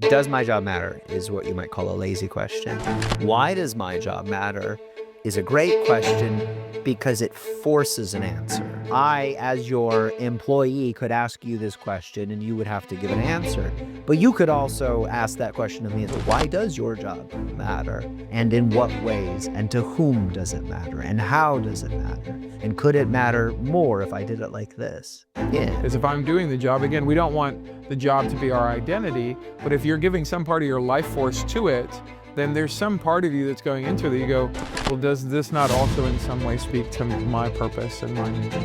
Does my job matter is what you might call a lazy question. Why does my job matter is a great question because it forces an answer. I, as your employee, could ask you this question and you would have to give an answer. But you could also ask that question of me as well. Why does your job matter? And in what ways? And to whom does it matter? And how does it matter? And could it matter more if I did it like this? Yeah. Because if I'm doing the job, again, we don't want the job to be our identity, but if you're giving some part of your life force to it, then there's some part of you that's going into it that you go, well, does this not also in some way speak to my purpose and my mission?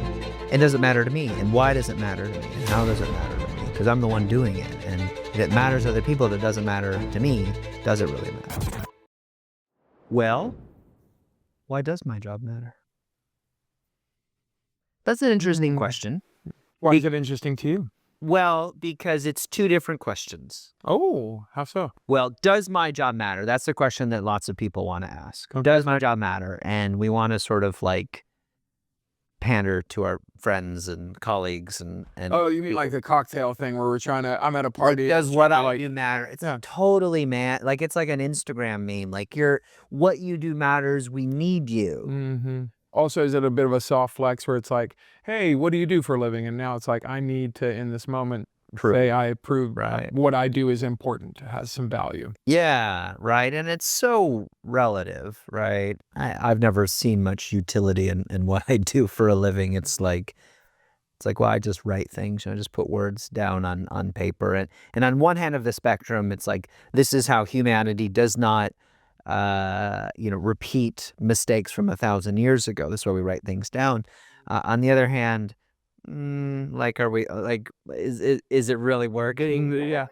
And does it matter to me? And why does it matter to me? And how does it matter to me? Because I'm the one doing it. And if it matters to other people, if it doesn't matter to me, does it really matter? Well, why does my job matter? That's an interesting question. Why is it interesting to you? Well, because it's two different questions. Oh, how so? Well, does my job matter? That's the question that lots of people want to ask. Okay. Does my job matter? And we want to sort of like pander to our friends and colleagues and Oh, you mean like the cocktail thing where I'm at a party. does what I like, do matter? It's yeah. totally like it's like an Instagram meme. Like what you do matters. We need you. Mm-hmm. Also, is it a bit of a soft flex where it's like, hey, what do you do for a living? And now it's like, I need to, in this moment, say I prove Right. what I do is important, has some value. Yeah, right. And it's so relative, right? I've never seen much utility in what I do for a living. It's like, well, I just write things, I just put words down on paper. And on one hand of the spectrum, it's like, this is how humanity does not, repeat mistakes from 1,000 years ago. This is why we write things down. On the other hand, are we is it really working? Yeah.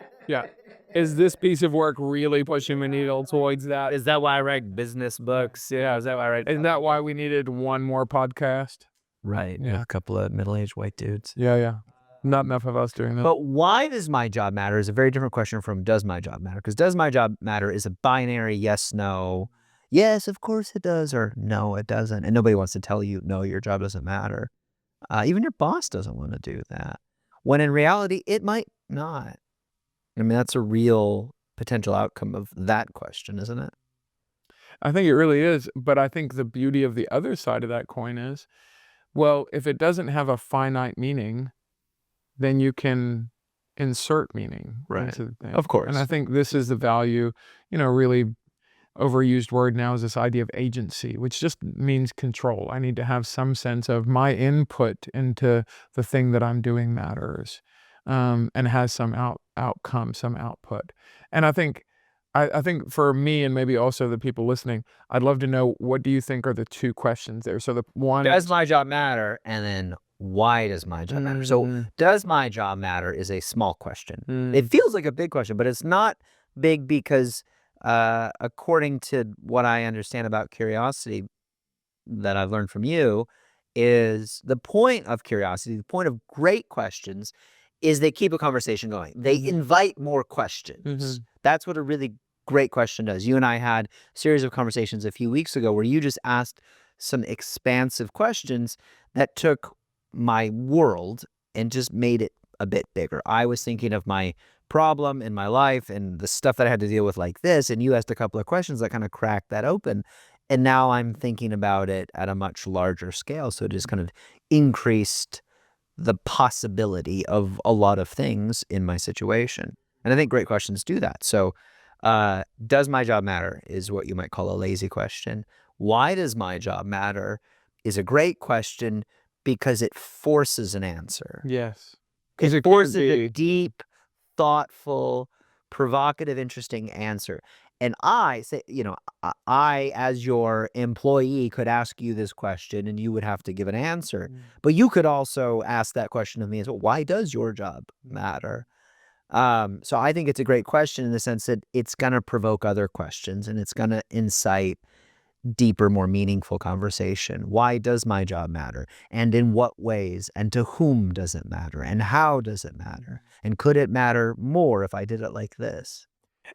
Is this piece of work really pushing the needle towards that? Is that why I write business books? Yeah, is that why I write? Isn't that why we needed one more podcast? Right. Yeah. With a couple of middle-aged white dudes. Yeah. Not enough of us doing that. But why does my job matter is a very different question from does my job matter? Because does my job matter is a binary yes, no. Yes, of course it does, or no, it doesn't. And nobody wants to tell you, no, your job doesn't matter. Even your boss doesn't want to do that. When in reality, it might not. I mean, that's a real potential outcome of that question, isn't it? I think it really is. But I think the beauty of the other side of that coin is, well, if it doesn't have a finite meaning, then you can insert meaning into the thing. Of course. And I think this is the value, really overused word now is this idea of agency, which just means control. I need to have some sense of my input into the thing that I'm doing matters, and has some outcome, some output. And I think for me and maybe also the people listening, I'd love to know, what do you think are the two questions there? So the one, does my job matter? And then why does my job matter? So does my job matter is a small question. It feels like a big question, but it's not big because according to what I understand about curiosity that I've learned from you, is the point of curiosity, the point of great questions is they keep a conversation going. They invite more questions. That's what a really great question does. You and I had a series of conversations a few weeks ago where you just asked some expansive questions that took my world and just made it a bit bigger. I was thinking of my problem in my life and the stuff that I had to deal with like this, and you asked a couple of questions that kind of cracked that open. And now I'm thinking about it at a much larger scale. So it just kind of increased the possibility of a lot of things in my situation. And I think great questions do that. So does my job matter is what you might call a lazy question. Why does my job matter is a great question because it forces an answer. yes. It forces a deep, thoughtful, provocative, interesting answer. And I say, I, as your employee, could ask you this question and you would have to give an answer. But you could also ask that question of me as well. Why does your job matter? So I think it's a great question in the sense that it's going to provoke other questions and it's going to incite deeper, more meaningful conversation. Why does my job matter? And in what ways? And to whom does it matter? And how does it matter? And could it matter more if I did it like this?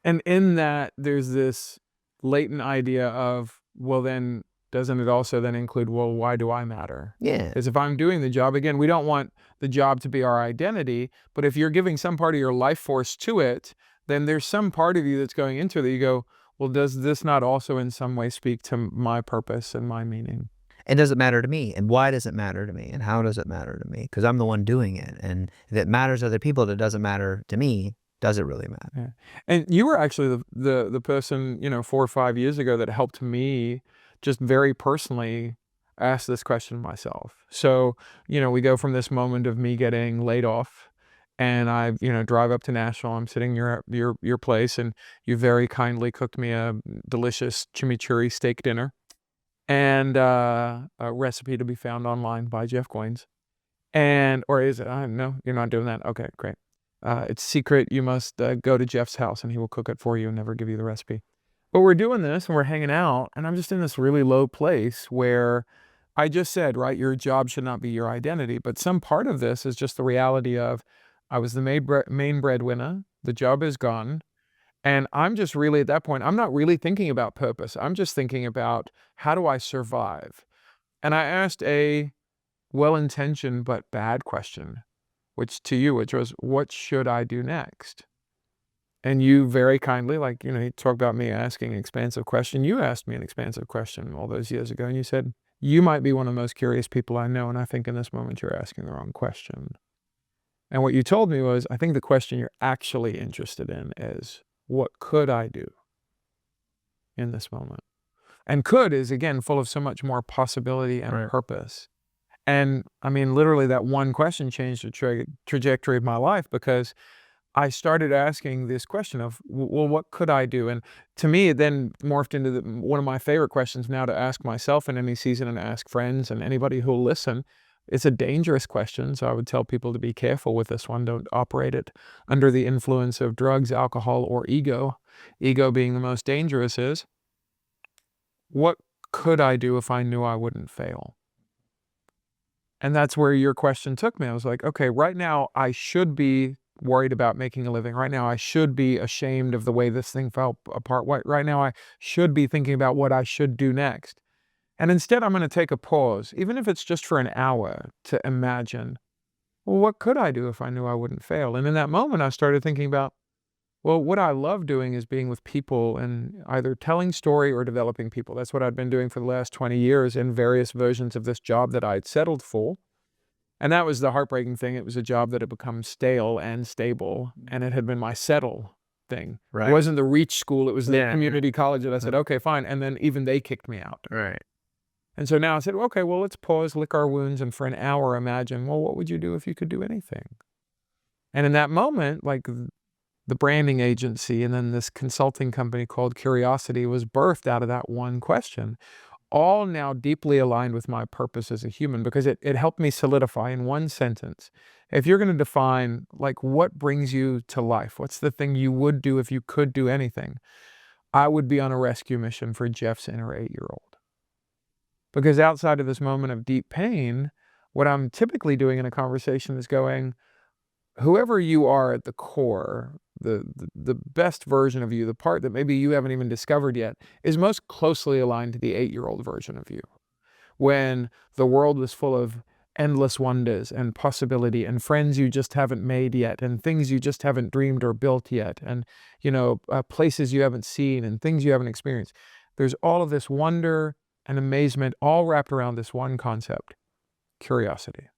And in that, there's this latent idea of, well, then doesn't it also then include, well, why do I matter? Yeah. Because if I'm doing the job, again, we don't want the job to be our identity, but if you're giving some part of your life force to it, then there's some part of you that's going into it that you go, well, does this not also in some way speak to my purpose and my meaning? And does it matter to me? And why does it matter to me? And how does it matter to me? Because I'm the one doing it. And if it matters to other people, that doesn't matter to me, does it really matter? Yeah. And you were actually the person, 4 or 5 years ago that helped me just very personally ask this question myself. So, we go from this moment of me getting laid off, and I, drive up to Nashville. I'm sitting near your place, and you very kindly cooked me a delicious chimichurri steak dinner, and a recipe to be found online by Jeff Goins. Or is it? No, you're not doing that. Okay, great. It's secret. You must go to Jeff's house and he will cook it for you and never give you the recipe. But we're doing this and we're hanging out, and I'm just in this really low place where I just said, right, your job should not be your identity. But some part of this is just the reality of I was the main breadwinner, the job is gone. And I'm just really at that point, I'm not really thinking about purpose. I'm just thinking about how do I survive? And I asked a well-intentioned but bad question, which was, what should I do next? And you very kindly, you talk about me asking an expansive question. You asked me an expansive question all those years ago, and you said, you might be one of the most curious people I know, and I think in this moment you're asking the wrong question. And what you told me was, I think the question you're actually interested in is, what could I do in this moment? And could is, again, full of so much more possibility and Right. purpose. And I mean, literally that one question changed the trajectory of my life, because I started asking this question of, well, what could I do? And to me, it then morphed into one of my favorite questions now to ask myself in any season and ask friends and anybody who'll listen. It's a dangerous question, so I would tell people to be careful with this one. Don't operate it under the influence of drugs, alcohol, or ego. Ego being the most dangerous is, what could I do if I knew I wouldn't fail? And that's where your question took me. I was like, okay, right now I should be worried about making a living. Right now I should be ashamed of the way this thing fell apart. Right now I should be thinking about what I should do next. And instead I'm going to take a pause, even if it's just for an hour, to imagine, well, what could I do if I knew I wouldn't fail? And in that moment I started thinking about, well, what I love doing is being with people and either telling story or developing people. That's what I'd been doing for the last 20 years in various versions of this job that I'd settled for. And that was the heartbreaking thing. It was a job that had become stale and stable, and it had been my settle thing. It Right. wasn't the reach school, it was the Yeah. community college that I said, okay, fine. And then even they kicked me out. Right. And so now I said, okay, well, let's pause, lick our wounds, and for an hour imagine, well, what would you do if you could do anything? And in that moment, the branding agency and then this consulting company called Curiosity was birthed out of that one question, all now deeply aligned with my purpose as a human, because it helped me solidify in one sentence. If you're going to define what brings you to life, what's the thing you would do if you could do anything? I would be on a rescue mission for Jeff's inner 8-year-old. Because outside of this moment of deep pain, what I'm typically doing in a conversation is going, whoever you are at the core, the best version of you, the part that maybe you haven't even discovered yet, is most closely aligned to the 8-year-old version of you. When the world was full of endless wonders and possibility and friends you just haven't made yet and things you just haven't dreamed or built yet and, places you haven't seen and things you haven't experienced. There's all of this wonder and amazement all wrapped around this one concept, curiosity.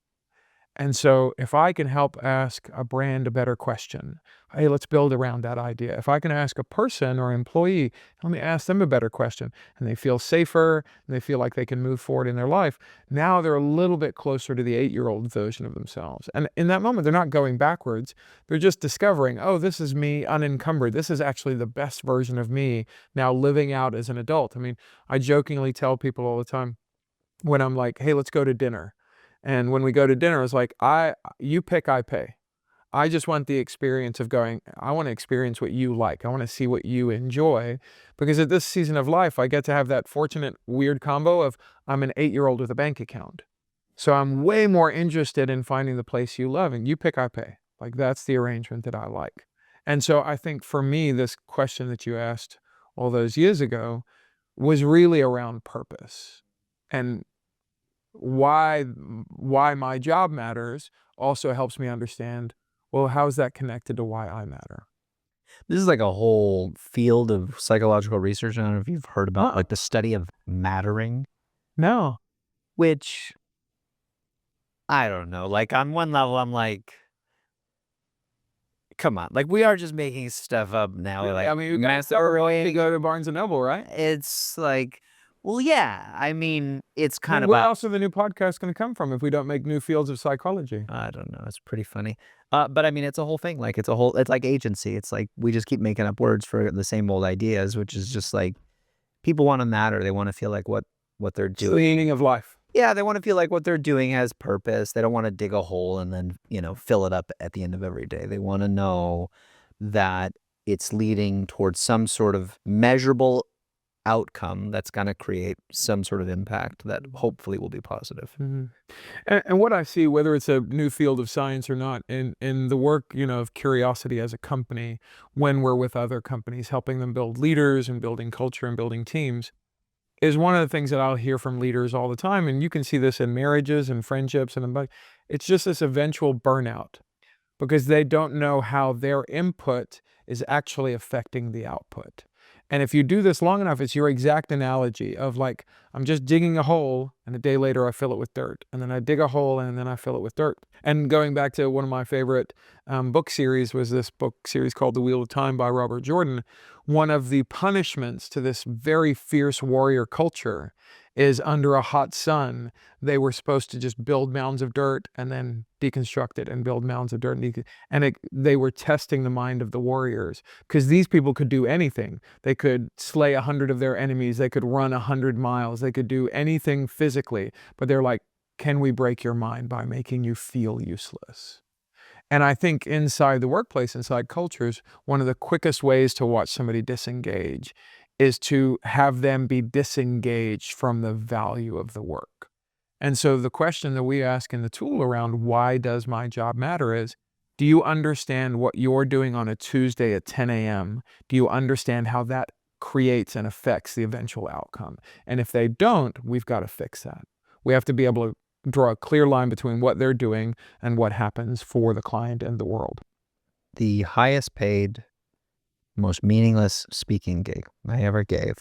And so if I can help ask a brand a better question, hey, let's build around that idea. If I can ask a person or employee, let me ask them a better question, and they feel safer and they feel like they can move forward in their life, now they're a little bit closer to the 8-year-old version of themselves. And in that moment, they're not going backwards. They're just discovering, oh, this is me unencumbered. This is actually the best version of me now living out as an adult. I mean, I jokingly tell people all the time when I'm like, hey, let's go to dinner. And when we go to dinner, it's like, you pick, I pay. I just want the experience of going, I want to experience what you like. I want to see what you enjoy. Because at this season of life, I get to have that fortunate, weird combo of I'm an 8-year-old with a bank account. So I'm way more interested in finding the place you love, and you pick, I pay. That's the arrangement that I like. And so I think for me, this question that you asked all those years ago was really around purpose. And why my job matters also helps me understand, well, how is that connected to why I matter? This is like a whole field of psychological research. I don't know if you've heard about like the study of mattering, No. which I don't know. Like on one level, I'm like, come on, like we are just making stuff up now. Really? Like, I mean, you guys really go to Barnes and Noble, right? it's like, well, yeah. I mean, it's I kind mean, of where else are the new podcasts going to come from if we don't make new fields of psychology? I don't know. It's pretty funny. But I mean, it's a whole thing. Like it's like agency. It's like we just keep making up words for the same old ideas, which is just like people want to matter. They want to feel like what they're It's the doing. meaning of life. Yeah, they want to feel like what they're doing has purpose. They don't want to dig a hole and then, fill it up at the end of every day. They want to know that it's leading towards some sort of measurable outcome that's going to create some sort of impact that hopefully will be positive. And what I see, whether it's a new field of science or not, in the work, of Curiosity as a company, when we're with other companies, helping them build leaders and building culture and building teams, is one of the things that I'll hear from leaders all the time. And you can see this in marriages and friendships and it's just this eventual burnout because they don't know how their input is actually affecting the output. And if you do this long enough, it's your exact analogy of like, I'm just digging a hole and a day later I fill it with dirt. And then I dig a hole and then I fill it with dirt. And going back to one of my favorite book series was this book series called The Wheel of Time by Robert Jordan. One of the punishments to this very fierce warrior culture is under a hot sun, they were supposed to just build mounds of dirt and then deconstruct it and build mounds of dirt. They were testing the mind of the warriors because these people could do anything. They could slay 100 of their enemies. They could run 100 miles. They could do anything physically. But they're like, can we break your mind by making you feel useless? And I think inside the workplace, inside cultures, one of the quickest ways to watch somebody disengage is to have them be disengaged from the value of the work. And so the question that we ask in the tool around why does my job matter is, do you understand what you're doing on a Tuesday at 10 a.m.? Do you understand how that creates and affects the eventual outcome? And if they don't, we've got to fix that. We have to be able to draw a clear line between what they're doing and what happens for the client and the world. The highest paid, most meaningless speaking gig I ever gave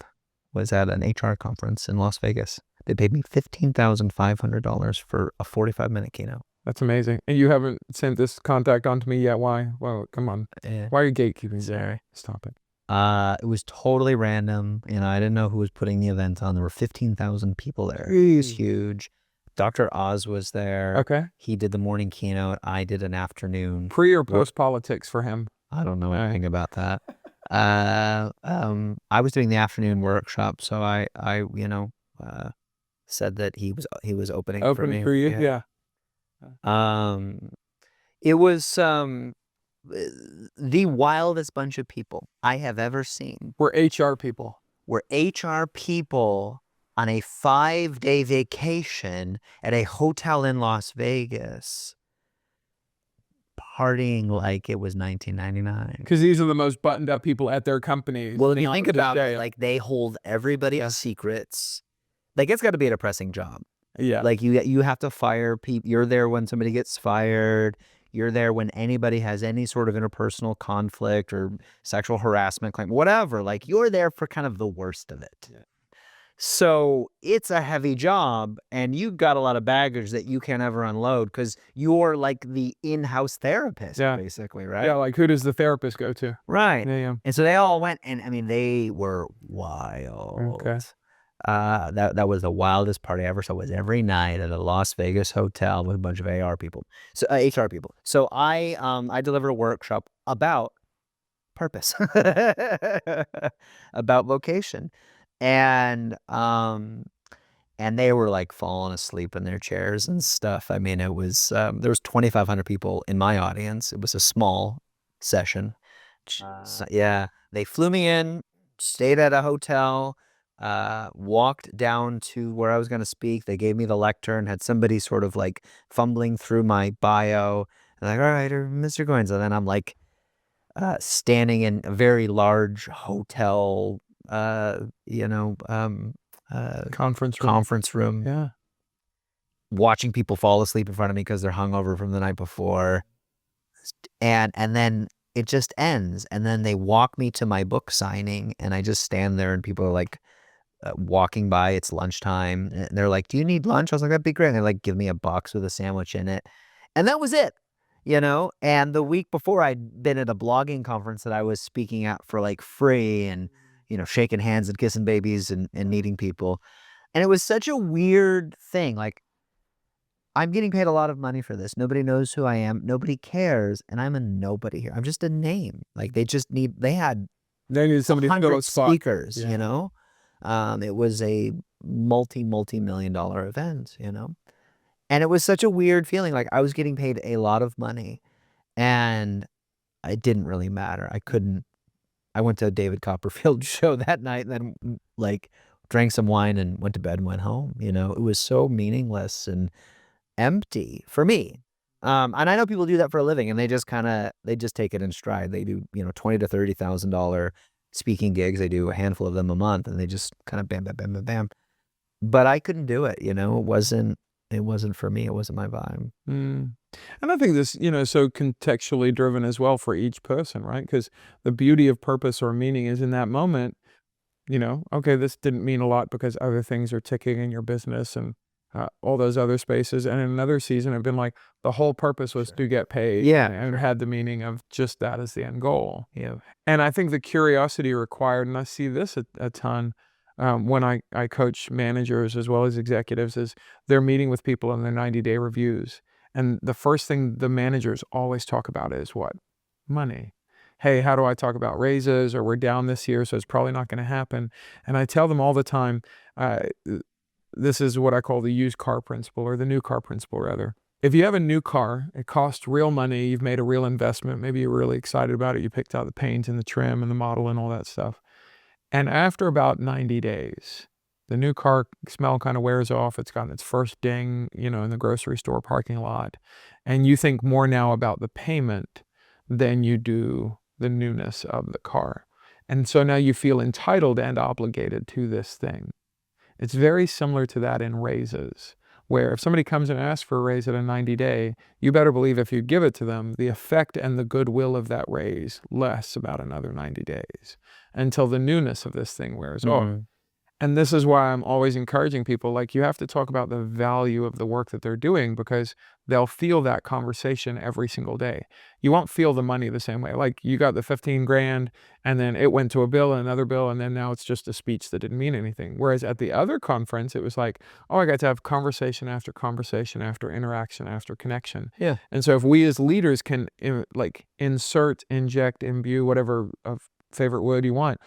was at an HR conference in Las Vegas. They paid me $15,500 for a 45-minute keynote. That's amazing. And you haven't sent this contact on to me yet. Why? Well, come on. Why are you gatekeeping? Sorry. Stop it. It was totally random. I didn't know who was putting the event on. There were 15,000 people there. It was huge. Dr. Oz was there. Okay. He did the morning keynote. I did an afternoon. Pre or post politics for him? I don't know anything about that. I was doing the afternoon workshop, so I said that he was opening for me. For you? Yeah. It was the wildest bunch of people I have ever seen. We're HR people. We're HR people on a 5-day vacation at a hotel in Las Vegas, partying like it was 1999. Because these are the most buttoned up people at their companies. Well, if you think about it, like they hold everybody's secrets. Like it's got to be a depressing job. Yeah. Like you have to fire people. You're there when somebody gets fired. You're there when anybody has any sort of interpersonal conflict or sexual harassment claim, whatever. Like you're there for kind of the worst of it. Yeah. So it's a heavy job and you've got a lot of baggage that you can't ever unload because you're like the in-house therapist, basically, right? Yeah, like who does the therapist go to? Right. Yeah. And so they all went and I mean, they were wild. Okay. That was the wildest party I ever saw. It was every night at a Las Vegas hotel with a bunch of AR people, so HR people. So I delivered a workshop about purpose, about vocation, and they were like falling asleep in their chairs and stuff. I mean, it was there was 2,500 people in my audience. It was a small session. So, yeah, they flew me in, stayed at a hotel. Walked down to where I was going to speak. They gave me the lectern, had somebody sort of like fumbling through my bio. And like, all right, Mr. Goins. And then I'm like standing in a very large hotel, conference room. Yeah. Watching people fall asleep in front of me because they're hungover from the night before. And then it just ends. And then they walk me to my book signing, and I just stand there, and people are like walking by. It's lunchtime, and they're like, "Do you need lunch?" I was like, "That'd be great." And they like give me a box with a sandwich in it, and that was it. And the week before, I'd been at a blogging conference that I was speaking at for like free, and shaking hands and kissing babies and meeting people. And it was such a weird thing. Like, I'm getting paid a lot of money for this. Nobody knows who I am. Nobody cares. And I'm a nobody here. I'm just a name. Like, they had They need somebody to fill 100 a spot. speakers, Yeah. It was a multi-million-dollar event, and it was such a weird feeling. Like, I was getting paid a lot of money, and it didn't really matter. I went to a David Copperfield show that night, and then like drank some wine and went to bed and went home. It was so meaningless and empty for me. And I know people do that for a living, and they just take it in stride. They do, $20,000 to $30,000 speaking gigs. They do a handful of them a month, and they just kind of bam, bam, bam, bam, bam. But I couldn't do it. It wasn't for me. It wasn't my vibe. And I think this, so contextually driven as well for each person, right? Because the beauty of purpose or meaning is in that moment, okay, this didn't mean a lot because other things are ticking in your business and all those other spaces. And in another season, I've been like, the whole purpose was to get paid. Yeah. And it had the meaning of just that as the end goal. Yeah. And I think the curiosity required, and I see this a ton when I coach managers as well as executives, is they're meeting with people in their 90-day reviews. And the first thing the managers always talk about is what? Money. Hey, how do I talk about raises? Or we're down this year, so it's probably not going to happen. And I tell them all the time, this is what I call the used car principle, or the new car principle, rather. If you have a new car, it costs real money, you've made a real investment, maybe you're really excited about it, you picked out the paint and the trim and the model and all that stuff. And after about 90 days, the new car smell kind of wears off. It's gotten its first ding, in the grocery store parking lot. And you think more now about the payment than you do the newness of the car. And so now you feel entitled and obligated to this thing. It's very similar to that in raises, where if somebody comes and asks for a raise at a 90-day, you better believe if you give it to them, the effect and the goodwill of that raise lasts about another 90 days until the newness of this thing wears off. And this is why I'm always encouraging people, like, you have to talk about the value of the work that they're doing, because they'll feel that conversation every single day. You won't feel the money the same way. Like, you got the 15 grand and then it went to a bill and another bill, and then now it's just a speech that didn't mean anything. Whereas at the other conference, it was like, oh, I got to have conversation after conversation after interaction after connection. Yeah. And so if we as leaders can insert, inject, imbue, whatever favorite word you want,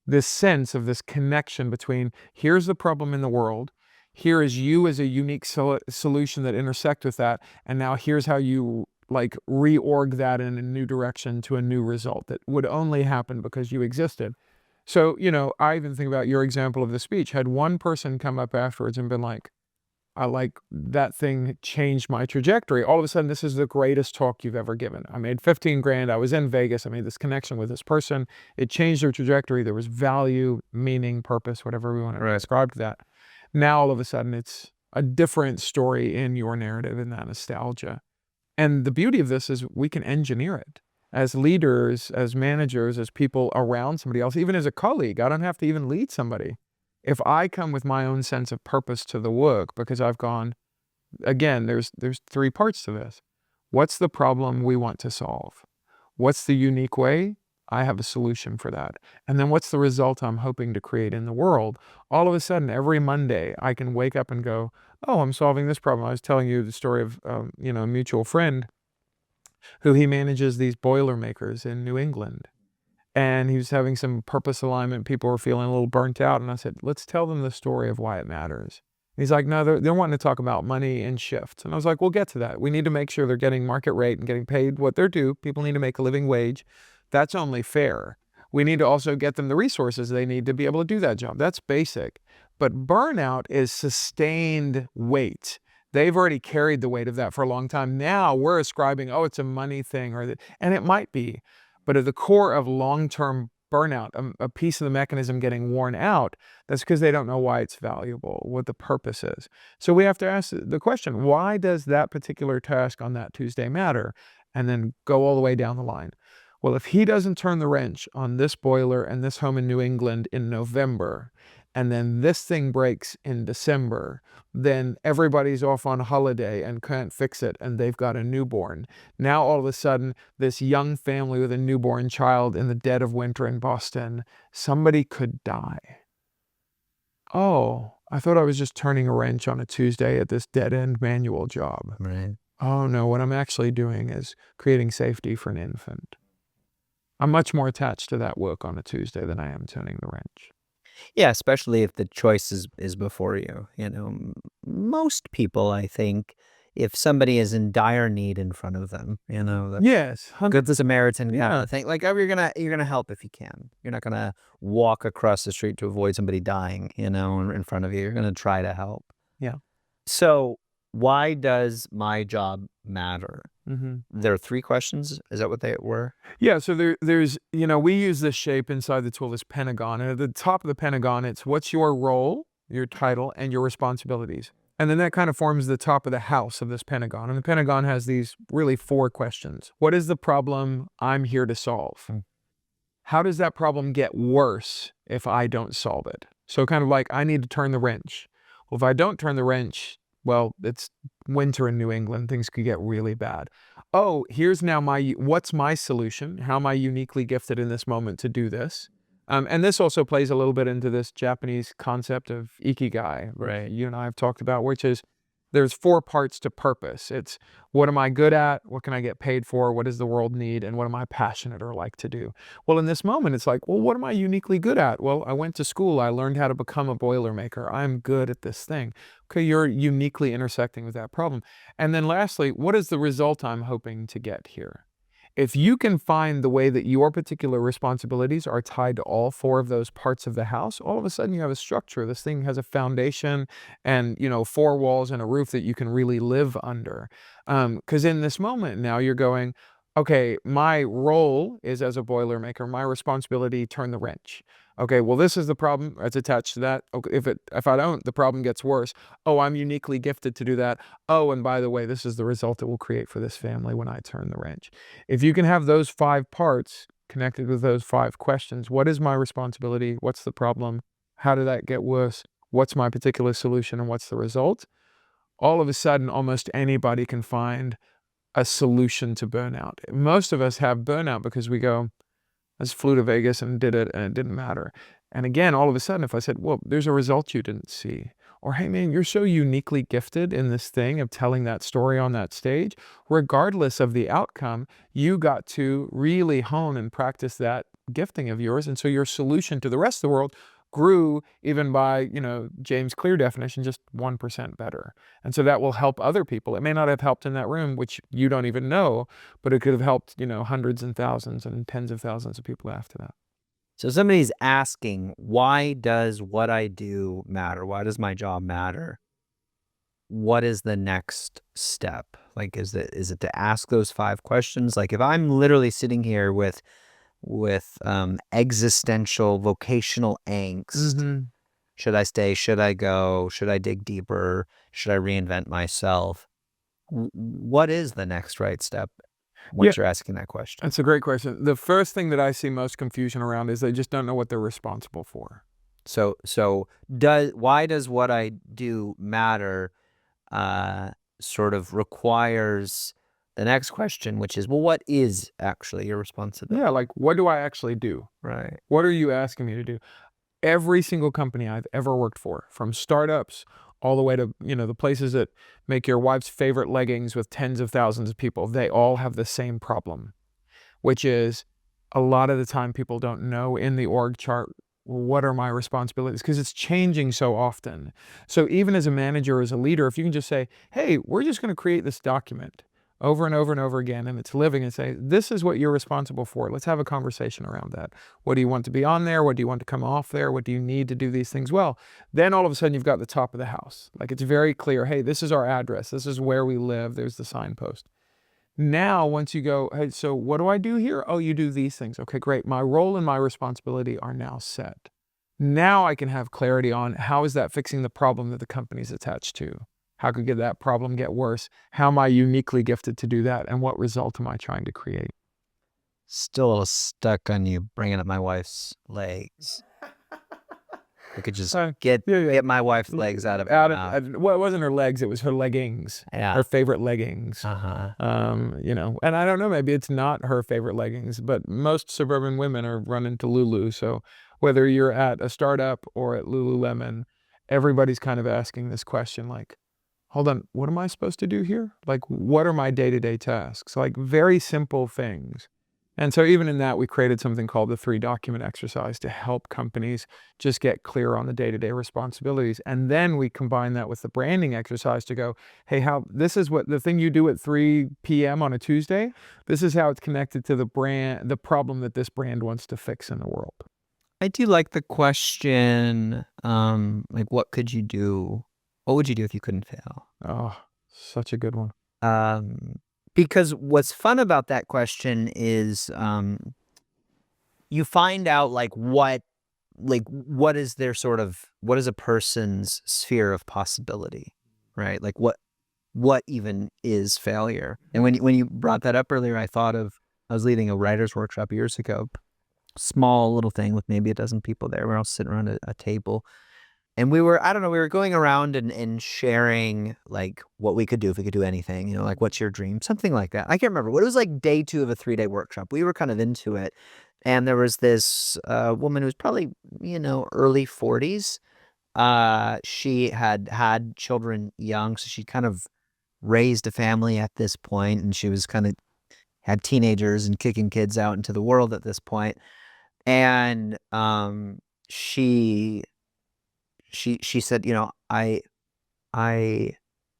this sense of this connection between, here's the problem in the world, here is you as a unique solution that intersect with that, and now here's how you reorg that in a new direction to a new result that would only happen because you existed. So, I even think about your example of the speech. Had one person come up afterwards and been like, I like that thing changed my trajectory. All of a sudden, this is the greatest talk you've ever given. I made 15 grand. I was in Vegas. I made this connection with this person. It changed their trajectory. There was value, meaning, purpose, whatever we want to ascribe to that. Now, all of a sudden, it's a different story in your narrative, in that nostalgia. And the beauty of this is we can engineer it. As leaders, as managers, as people around somebody else, even as a colleague. I don't have to even lead somebody. If I come with my own sense of purpose to the work, because I've gone, again, there's three parts to this. What's the problem we want to solve? What's the unique way? I have a solution for that. And then what's the result I'm hoping to create in the world? All of a sudden, every Monday, I can wake up and go, oh, I'm solving this problem. I was telling you the story of, a mutual friend who he manages these boiler makers in New England. And he was having some purpose alignment. People were feeling a little burnt out. And I said, let's tell them the story of why it matters. And he's like, no, they're wanting to talk about money and shifts. And I was like, we'll get to that. We need to make sure they're getting market rate and getting paid what they're due. People need to make a living wage. That's only fair. We need to also get them the resources they need to be able to do that job. That's basic. But burnout is sustained weight. They've already carried the weight of that for a long time. Now we're ascribing, oh, it's a money thing, and it might be. But at the core of long-term burnout, a piece of the mechanism getting worn out, that's because they don't know why it's valuable, what the purpose is. So we have to ask the question, why does that particular task on that Tuesday matter? And then go all the way down the line. Well, if he doesn't turn the wrench on this boiler and this home in New England in November, and then this thing breaks in December, then everybody's off on holiday and can't fix it, and they've got a newborn. Now, all of a sudden, this young family with a newborn child in the dead of winter in Boston, somebody could die. Oh, I thought I was just turning a wrench on a Tuesday at this dead-end manual job. Right. Oh, no, what I'm actually doing is creating safety for an infant. I'm much more attached to that work on a Tuesday than I am turning the wrench. Yeah, especially if the choice is before you. Most people, I think, if somebody is in dire need in front of them, the Yes, good Samaritan kind yeah. of thing. Like, oh, you're gonna help if you can. You're not gonna walk across the street to avoid somebody dying, in front of you. You're gonna try to help. Yeah. So, why does my job matter? Mhm. There are 3 questions. Is that what they were? Yeah, so there's we use this shape inside the tool, this pentagon, and at the top of the pentagon, it's what's your role, your title, and your responsibilities. And then that kind of forms the top of the house of this pentagon. And the pentagon has these really 4 questions. What is the problem I'm here to solve? How does that problem get worse if I don't solve it? So kind of like, I need to turn the wrench. Well, if I don't turn the wrench, well, it's winter in New England. Things could get really bad. Oh, here's now what's my solution? How am I uniquely gifted in this moment to do this? And this also plays a little bit into this Japanese concept of ikigai, Right. you and I have talked about, which is there's 4 parts to purpose. It's what am I good at? What can I get paid for? What does the world need? And what am I passionate or like to do? Well, in this moment, it's like, well, what am I uniquely good at? Well, I went to school. I learned how to become a boilermaker. I'm good at this thing. Okay, you're uniquely intersecting with that problem. And then lastly, what is the result I'm hoping to get here? If you can find the way that your particular responsibilities are tied to all 4 of those parts of the house, all of a sudden you have a structure. This thing has a foundation and, 4 walls and a roof that you can really live under. Because in this moment now you're going, okay, my role is as a boilermaker, my responsibility, turn the wrench. Okay, well, this is the problem that's attached to that. Okay, if I don't, the problem gets worse. Oh, I'm uniquely gifted to do that. Oh, and by the way, this is the result it will create for this family when I turn the wrench. If you can have those 5 parts connected with those 5 questions, what is my responsibility? What's the problem? How did that get worse? What's my particular solution and what's the result? All of a sudden, almost anybody can find a solution to burnout. Most of us have burnout because we go, I just flew to Vegas and did it and it didn't matter. And again, all of a sudden, if I said, well, there's a result you didn't see, or hey, man, you're so uniquely gifted in this thing of telling that story on that stage, regardless of the outcome, you got to really hone and practice that gifting of yours. And so your solution to the rest of the world grew even by, James Clear definition, just 1% better. And so that will help other people. It may not have helped in that room, which you don't even know, but it could have helped, hundreds and thousands and tens of thousands of people after that. So somebody's asking, why does what I do matter? Why does my job matter? What is the next step? Like, is it to ask those 5 questions? Like, if I'm literally sitting here with existential vocational angst, Mm-hmm. should I stay? Should I go? Should I dig deeper? Should I reinvent myself? What is the next right step once you're asking that question? That's a great question. The first thing that I see most confusion around is they just don't know what they're responsible for. So why does what I do matter? Sort of requires the next question, which is, well, what is actually your responsibility? Yeah, like, what do I actually do? Right. What are you asking me to do? Every single company I've ever worked for, from startups all the way to, the places that make your wife's favorite leggings with tens of thousands of people, they all have the same problem, which is a lot of the time people don't know in the org chart, what are my responsibilities? Because it's changing so often. So even as a manager, as a leader, if you can just say, hey, we're just going to create this document over and over and over again, and it's living, and say, this is what you're responsible for. Let's have a conversation around that. What do you want to be on there? What do you want to come off there? What do you need to do these things well? Then all of a sudden you've got the top of the house. Like, it's very clear, hey, this is our address. This is where we live. There's the signpost. Now, once you go, hey, so what do I do here? Oh, you do these things. Okay, great. My role and my responsibility are now set. Now I can have clarity on how is that fixing the problem that the company's attached to? How could that problem get worse? How am I uniquely gifted to do that? And what result am I trying to create? Still a little stuck on you bringing up my wife's legs. We could just get my wife's legs out of her mouth. Well, it wasn't her legs, it was her leggings. Yeah. Her favorite leggings. Uh-huh. And I don't know, maybe it's not her favorite leggings, but most suburban women are running to Lulu. So whether you're at a startup or at Lululemon, everybody's kind of asking this question, like, hold on, what am I supposed to do here? Like, what are my day-to-day tasks? Like, very simple things. And so even in that, we created something called the 3-document exercise to help companies just get clear on the day-to-day responsibilities. And then we combine that with the branding exercise to go, hey, this is what the thing you do at 3 p.m. on a Tuesday, this is how it's connected to the problem that this brand wants to fix in the world. I do like the question, like, what could you do? What would you do if you couldn't fail? Oh, such a good one. Because what's fun about that question is you find out what is their what is a person's sphere of possibility, right? Like what even is failure? And when you brought that up earlier, I was leading a writer's workshop years ago, small little thing with maybe a dozen people there. We're all sitting around a table. And we were going around and sharing like what we could do if we could do anything, like what's your dream? Something like that. I can't remember. It was like day 2 of a 3-day workshop. We were kind of into it. And there was this woman who was probably, early 40s. She had children young, so she kind of raised a family at this point, and she was kind of had teenagers and kicking kids out into the world at this point. And she said, I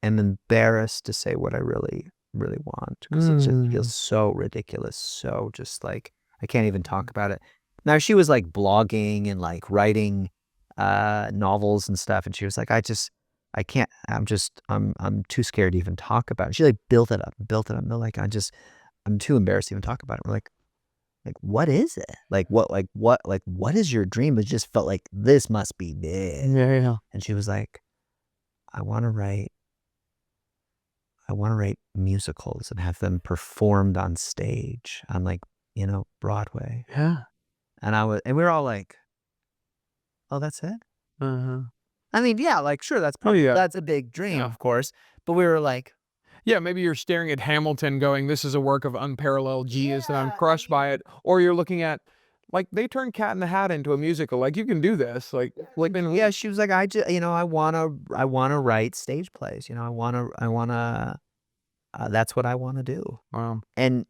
am embarrassed to say what I really, really want because it just feels so ridiculous. So just like, I can't even talk about it. Now she was like blogging and like writing novels and stuff. And she was like, I can't, I'm too scared to even talk about it. She like built it up. And they're like, I'm too embarrassed to even talk about it. We're like, what is it? What is your dream? It just felt like this must be big. Yeah. And she was like, I want to write musicals and have them performed on stage on Broadway. Yeah. And we were all like, oh, that's it? Uh-huh. I mean, yeah, like, sure, that's a big dream, of course. But we were like, yeah, maybe you're staring at Hamilton going, this is a work of unparalleled genius and I'm crushed by it. Or you're looking at, like, they turned Cat in the Hat into a musical. Like, you can do this. Yeah, she was like, I want to write stage plays. I want to, that's what I want to do. Wow. And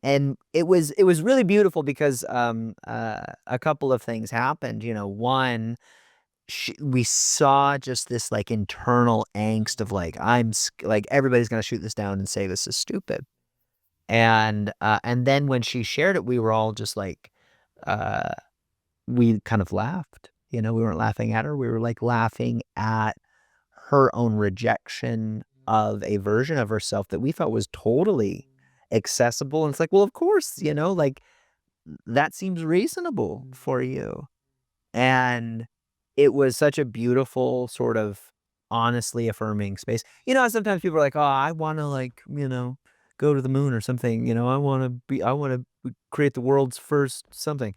it was really beautiful because a couple of things happened. One, we saw just this like internal angst of like, everybody's gonna shoot this down and say this is stupid. And then when she shared it, we were all just like, we kind of laughed. We weren't laughing at her. We were like laughing at her own rejection of a version of herself that we thought was totally accessible. And it's like, well, of course, like that seems reasonable for you. And it was such a beautiful sort of honestly affirming space. Sometimes people are like, oh, I want to go to the moon or something. I want to create the world's first something.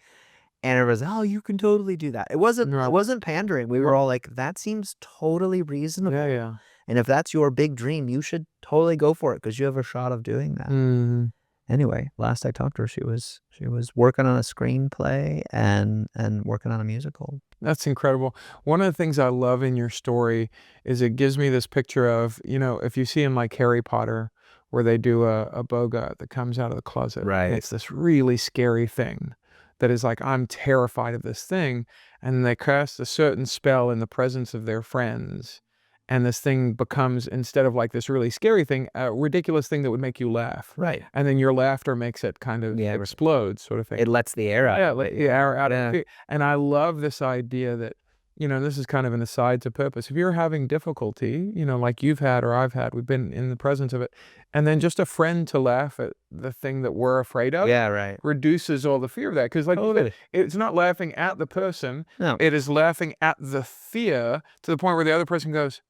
And it was, oh, you can totally do that. It wasn't pandering. We were all like, that seems totally reasonable. Yeah. And if that's your big dream, you should totally go for it because you have a shot of doing that. Anyway, last I talked to her, she was working on a screenplay and working on a musical. That's incredible. One of the things I love in your story is it gives me this picture of, if you see in like Harry Potter where they do a boga that comes out of the closet. Right. It's this really scary thing that is like, I'm terrified of this thing. And they cast a certain spell in the presence of their friends. And this thing becomes, instead of like this really scary thing, a ridiculous thing that would make you laugh. Right. And then your laughter makes it kind of explode, sort of thing. It lets the air out. Yeah, let the air out of it. And I love this idea that, this is kind of an aside to purpose. If you're having difficulty, like you've had or I've had, we've been in the presence of it, and then just a friend to laugh at the thing that we're afraid of, right, reduces all the fear of that. Because it's not laughing at the person. No. It is laughing at the fear to the point where the other person goes,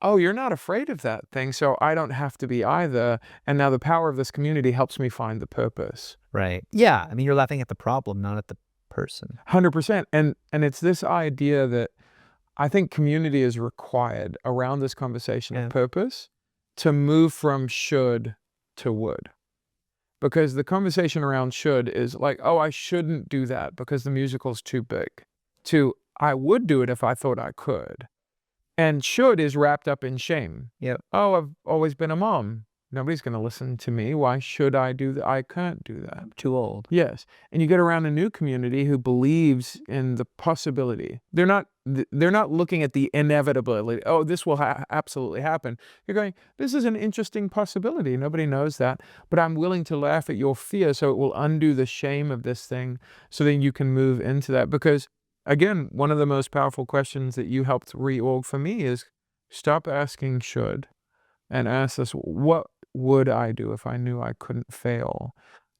oh, you're not afraid of that thing, so I don't have to be either. And now the power of this community helps me find the purpose. Right. Yeah. I mean, you're laughing at the problem, not at the person. 100%. And it's this idea that I think community is required around this conversation Yeah. of purpose to move from should to would. Because the conversation around should is like, oh, I shouldn't do that because the musical's too big, to I would do it if I thought I could. And should is wrapped up in shame. Yep. Oh, I've always been a mom. Nobody's going to listen to me. Why should I do that? I can't do that. I'm too old. Yes. And you get around a new community who believes in the possibility. They're not looking at the inevitability. Oh, this will absolutely happen. You're going, this is an interesting possibility. Nobody knows that, but I'm willing to laugh at your fear so it will undo the shame of this thing so then you can move into that. Because again, one of the most powerful questions that you helped reorg for me is stop asking should and ask us, what would I do if I knew I couldn't fail?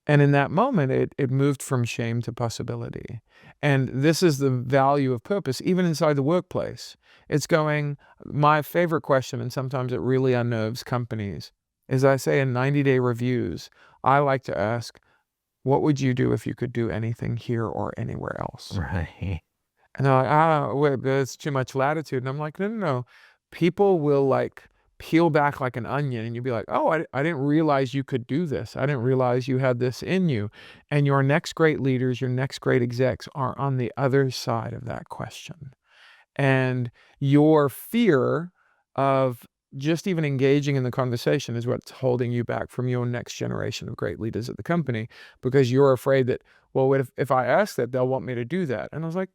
And in that moment, it moved from shame to possibility. And this is the value of purpose, even inside the workplace. It's going, my favorite question, and sometimes it really unnerves companies, is I say in 90-day reviews, I like to ask, what would you do if you could do anything here or anywhere else? Right. And they're like, wait, there's too much latitude. And I'm like, no. People will like peel back like an onion and you'll be like, oh, I didn't realize you could do this. I didn't realize you had this in you. And your next great leaders, your next great execs are on the other side of that question. And your fear of just even engaging in the conversation is what's holding you back from your next generation of great leaders at the company, because you're afraid that, well, what if I ask that, they'll want me to do that. And I was like,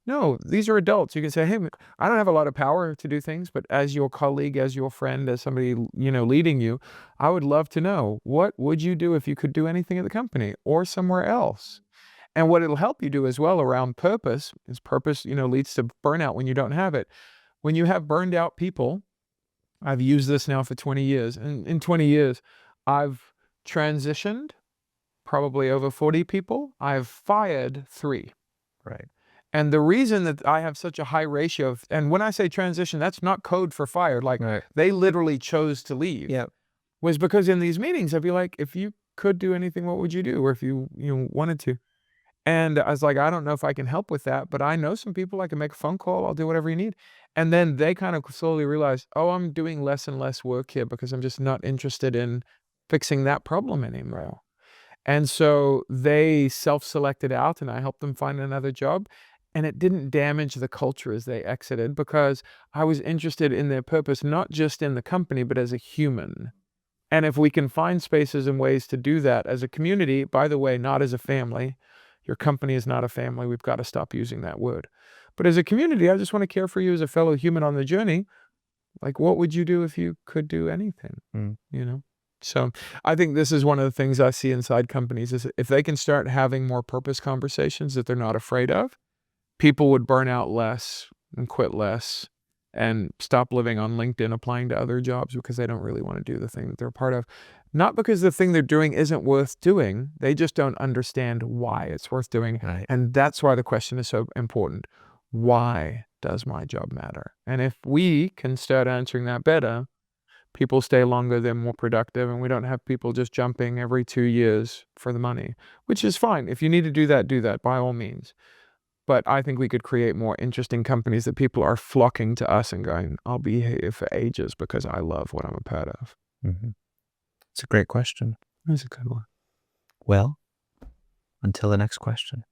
no, these are adults. You can say, hey, I don't have a lot of power to do things, but as your colleague, as your friend, as somebody, leading you, I would love to know, what would you do if you could do anything at the company or somewhere else? And what it'll help you do as well around purpose is purpose, leads to burnout when you don't have it. When you have burned out people, I've used this now for 20 years. And in 20 years, I've transitioned probably over 40 people. I've fired 3. Right. And the reason that I have such a high ratio of, and when I say transition, that's not code for fired. Like Right. they literally chose to leave. Yep. Was because in these meetings, I'd be like, if you could do anything, what would you do? Or if you wanted to. And I was like, I don't know if I can help with that, but I know some people. I can make a phone call. I'll do whatever you need. And then they kind of slowly realize, oh, I'm doing less and less work here because I'm just not interested in fixing that problem anymore. And so they self-selected out and I helped them find another job. And it didn't damage the culture as they exited because I was interested in their purpose, not just in the company, but as a human. And if we can find spaces and ways to do that as a community, by the way, not as a family. Your company is not a family. We've got to stop using that word. But as a community, I just want to care for you as a fellow human on the journey. Like, what would you do if you could do anything? So I think this is one of the things I see inside companies is if they can start having more purpose conversations that they're not afraid of, people would burn out less and quit less and stop living on LinkedIn applying to other jobs because they don't really want to do the thing that they're a part of. Not because the thing they're doing isn't worth doing. They just don't understand why it's worth doing. Right. And that's why the question is so important. Why does my job matter? And if we can start answering that better, people stay longer, they're more productive, and we don't have people just jumping every 2 years for the money, which is fine. If you need to do that by all means. But I think we could create more interesting companies that people are flocking to us and going, I'll be here for ages because I love what I'm a part of. Mm-hmm. It's a great question. That's a good one. Well, until the next question.